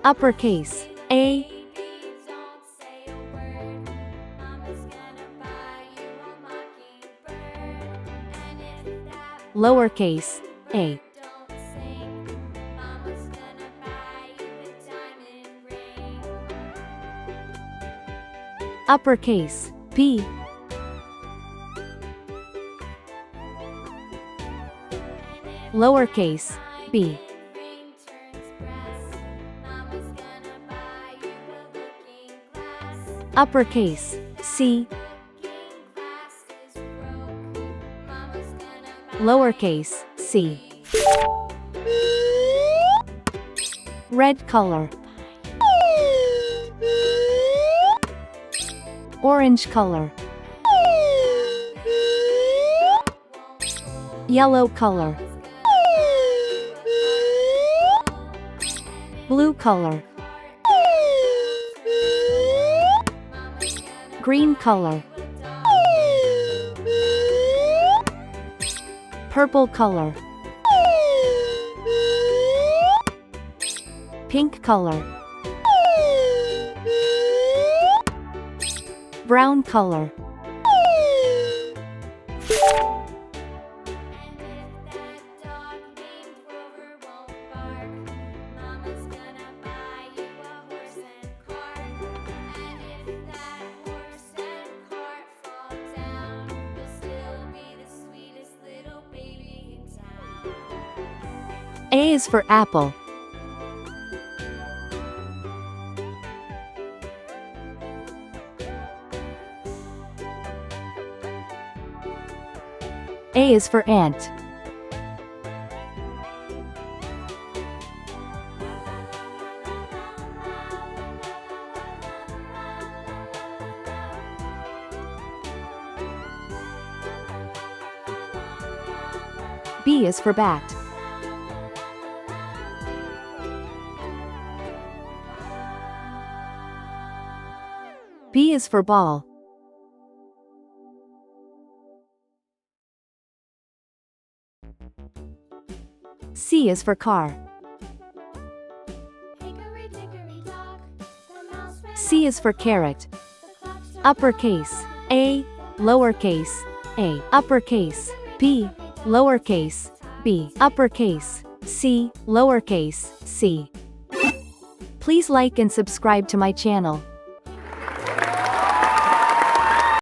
Uppercase A. Lowercase a. Uppercase B. Lowercase b. Uppercase C. Lowercase c. Red color. Orange color. Yellow color. Blue color. Green color. Purple color. Pink color. Brown color. A is for apple. A is for ant. B is for bat. B is for ball. C is for car. C is for carrot. Uppercase A. Lowercase a. Uppercase B. Lowercase b. Uppercase C. Lowercase c. Please like and subscribe to my channel.